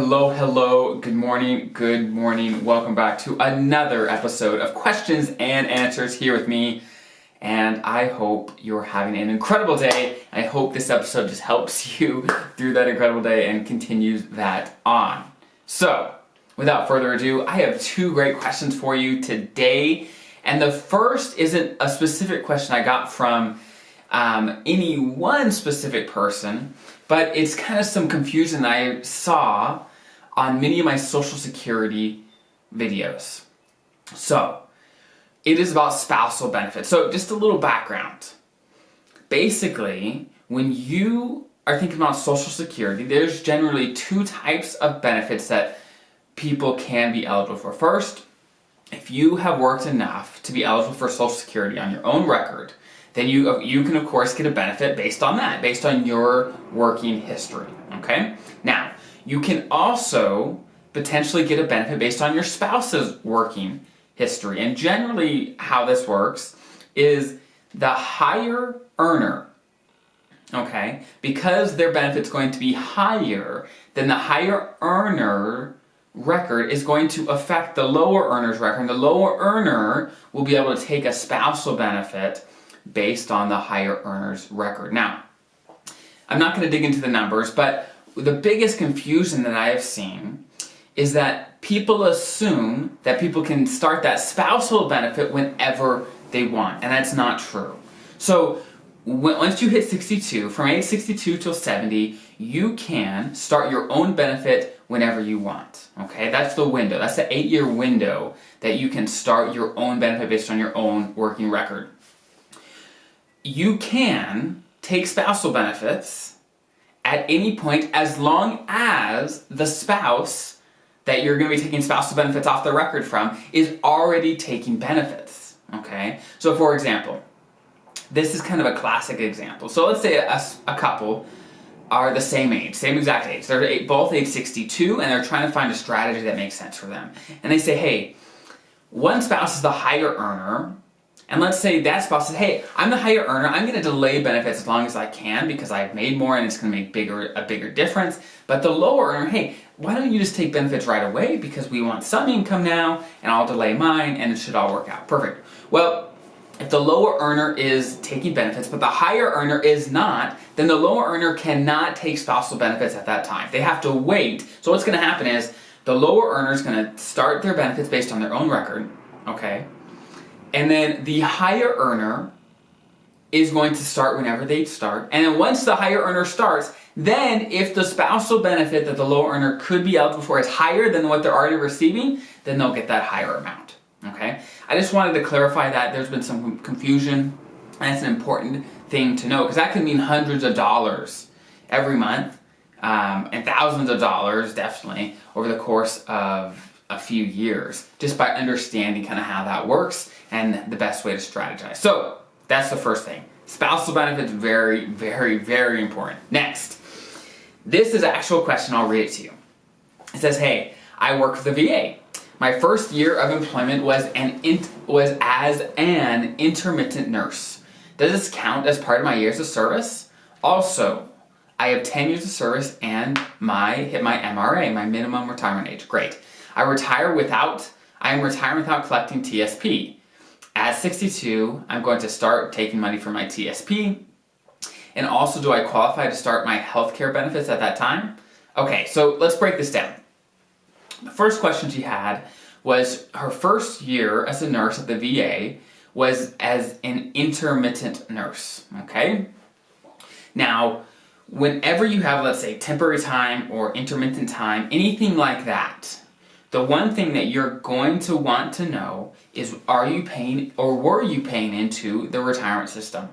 Hello, good morning. Welcome back to another episode of Questions and Answers here with me. And I hope you're having an incredible day. I hope this episode just helps you through that incredible day and continues that on. So, without further ado, I have two great questions for you today. And the first isn't a specific question I got from any one specific person, but it's kind of some confusion I saw on many of my Social Security videos. So, it is about spousal benefits. So, just a little background. Basically, when you are thinking about Social Security, there's generally two types of benefits that people can be eligible for. First, if you have worked enough to be eligible for Social Security on your own record, then you can of course get a benefit based on that, based on your working history, okay? Now, you can also potentially get a benefit based on your spouse's working history. And generally how this works is the higher earner, okay, because their benefit's going to be higher, then the higher earner record is going to affect the lower earner's record, and the lower earner will be able to take a spousal benefit based on the higher earner's record. Now, I'm not going to dig into the numbers, but the biggest confusion that I have seen is that people assume that people can start that spousal benefit whenever they want, and that's not true. So, once you hit 62, from age 62 till 70, you can start your own benefit whenever you want, okay? That's the window. That's the 8-year window that you can start your own benefit based on your own working record. You can take spousal benefits at any point as long as the spouse that you're going to be taking spousal benefits off the record from is already taking benefits, okay? So for example, this is kind of a classic example. So let's say a couple are the same age, same exact age. They're both age 62 and they're trying to find a strategy that makes sense for them. And they say, hey, one spouse is the higher earner, and let's say that spouse says, hey, I'm the higher earner, I'm going to delay benefits as long as I can because I've made more and it's going to make a bigger difference. But the lower earner, hey, why don't you just take benefits right away because we want some income now and I'll delay mine and it should all work out. Perfect. Well, if the lower earner is taking benefits but the higher earner is not, then the lower earner cannot take spousal benefits at that time. They have to wait. So what's going to happen is the lower earner is going to start their benefits based on their own record, okay? And then the higher earner is going to start whenever they start. And then once the higher earner starts, then if the spousal benefit that the lower earner could be eligible for is higher than what they're already receiving, then they'll get that higher amount. Okay? I just wanted to clarify that. There's been some confusion, and it's an important thing to know because that can mean hundreds of dollars every month and thousands of dollars definitely over the course of a few years, just by understanding kind of how that works and the best way to strategize. So that's the first thing. Spousal benefits, very, very, very important. Next, this is an actual question. I'll read it to you. It says, hey, I work for the VA. My first year of employment was as an intermittent nurse. Does this count as part of my years of service? Also, I have 10 years of service and hit my MRA, my minimum retirement age. Great. I am retiring without collecting TSP. At 62, I'm going to start taking money from my TSP. And also, do I qualify to start my healthcare benefits at that time? Okay, so let's break this down. The first question she had was her first year as a nurse at the VA was as an intermittent nurse, okay? Now, whenever you have, let's say, temporary time or intermittent time, anything like that, the one thing that you're going to want to know is are you paying or were you paying into the retirement system,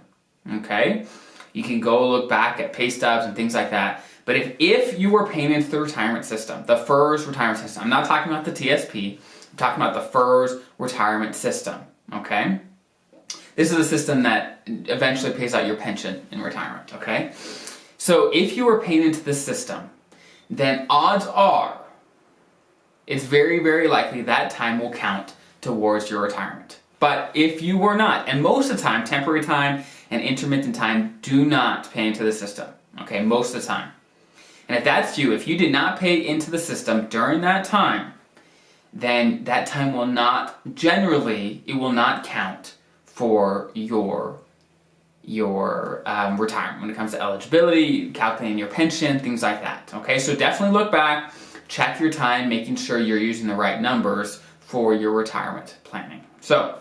okay? You can go look back at pay stubs and things like that, but if you were paying into the retirement system, the FERS retirement system, I'm not talking about the TSP, I'm talking about the FERS retirement system, okay? This is a system that eventually pays out your pension in retirement, okay? So if you were paying into this system, then odds are it's very, very likely that time will count towards your retirement. But if you were not, and most of the time, temporary time and intermittent time do not pay into the system, okay, most of the time. And if that's you, if you did not pay into the system during that time, then that time will not, generally, it will not count for your retirement when it comes to eligibility, calculating your pension, things like that. Okay, so definitely look back, check your time, making sure you're using the right numbers for your retirement planning. So,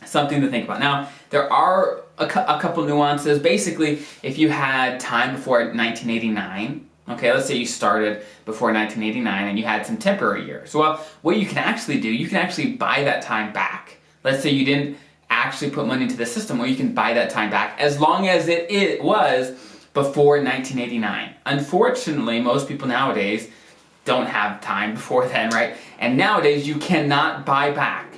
something to think about. Now, there are a couple nuances. Basically, if you had time before 1989, okay, let's say you started before 1989 and you had some temporary years. Well, what you can actually do, you can actually buy that time back. Let's say you didn't actually put money into the system, well, you can buy that time back as long as it was before 1989. Unfortunately, most people nowadays don't have time before then, right? And nowadays, you cannot buy back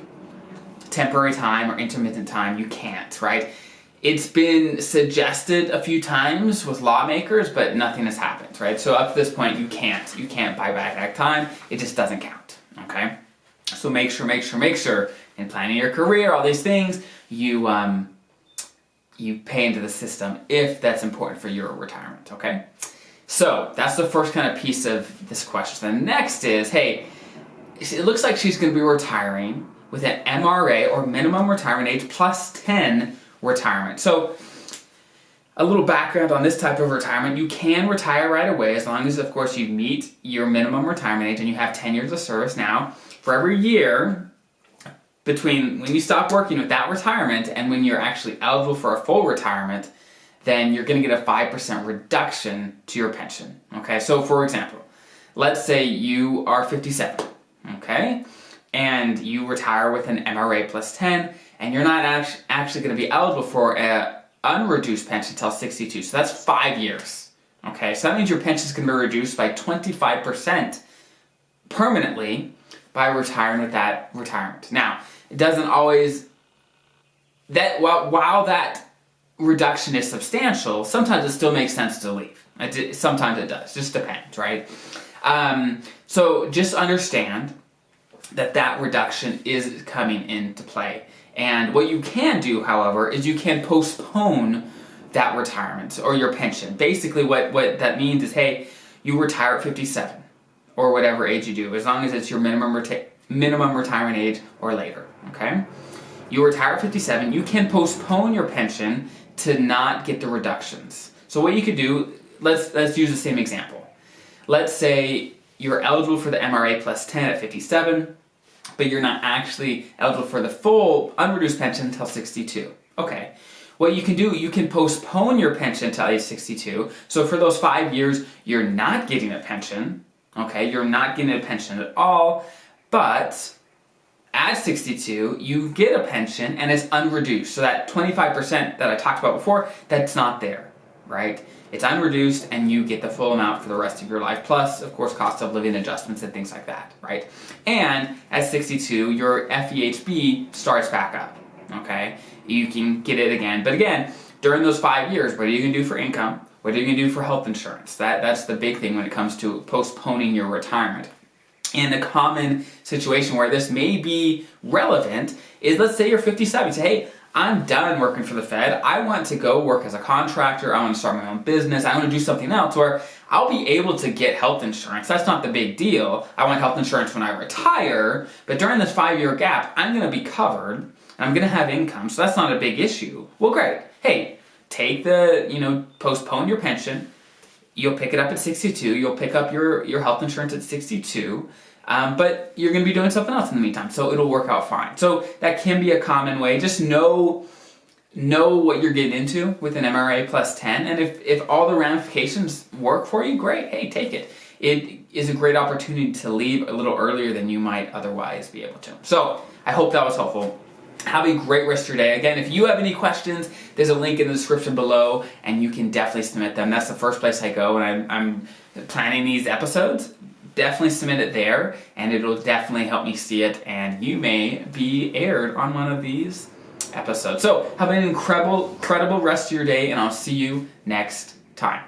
temporary time or intermittent time. You can't, right? It's been suggested a few times with lawmakers, but nothing has happened, right? So up to this point, you can't buy back that time. It just doesn't count, okay? So make sure in planning your career, all these things, you pay into the system if that's important for your retirement, okay? So that's the first kind of piece of this question. The next is, hey, it looks like she's going to be retiring with an MRA or minimum retirement age plus 10 retirement. So a little background on this type of retirement, you can retire right away as long as, of course, you meet your minimum retirement age and you have 10 years of service. Now, for every year between when you stop working with that retirement and when you're actually eligible for a full retirement, then you're going to get a 5% reduction to your pension. Okay, so for example, let's say you are 57, okay, and you retire with an MRA plus 10, and you're not actually going to be eligible for an unreduced pension until 62. So that's 5 years. Okay, so that means your pension is going to be reduced by 25% permanently by retiring with that retirement. Now, it doesn't always, while that reduction is substantial, sometimes it still makes sense to leave. Sometimes it does, just depends, right? So just understand that reduction is coming into play. And what you can do, however, is you can postpone that retirement or your pension. Basically what that means is, hey, you retire at 57 or whatever age you do, as long as it's your minimum retirement age or later, okay? You retire at 57, you can postpone your pension to not get the reductions. So what you could do, let's use the same example. Let's say you're eligible for the MRA plus 10 at 57, but you're not actually eligible for the full unreduced pension until 62. Okay, what you can do, you can postpone your pension until age 62. So for those 5 years, you're not getting a pension, okay? You're not getting a pension at all, but at 62, you get a pension and it's unreduced. So that 25% that I talked about before, that's not there, right? It's unreduced and you get the full amount for the rest of your life, plus, of course, cost of living adjustments and things like that, right? And at 62, your FEHB starts back up, okay? You can get it again. But again, during those 5 years, what are you going to do for income? What are you going to do for health insurance? That's the big thing when it comes to postponing your retirement. And a common situation where this may be relevant is, let's say you're 57. You say, hey, I'm done working for the Fed. I want to go work as a contractor. I want to start my own business. I want to do something else where I'll be able to get health insurance. That's not the big deal. I want health insurance when I retire, but during this 5-year gap, I'm going to be covered and I'm going to have income. So that's not a big issue. Well, great. Hey, take postpone your pension. You'll pick it up at 62. You'll pick up your health insurance at 62. But you're going to be doing something else in the meantime, so it'll work out fine. So that can be a common way. Just know what you're getting into with an MRA plus 10, and if all the ramifications work for you, great. Hey, take it. It is a great opportunity to leave a little earlier than you might otherwise be able to. So I hope that was helpful. Have a great rest of your day. Again, if you have any questions, there's a link in the description below, and you can definitely submit them. That's the first place I go when I'm planning these episodes. Definitely submit it there, and it'll definitely help me see it, and you may be aired on one of these episodes. So have an incredible rest of your day, and I'll see you next time.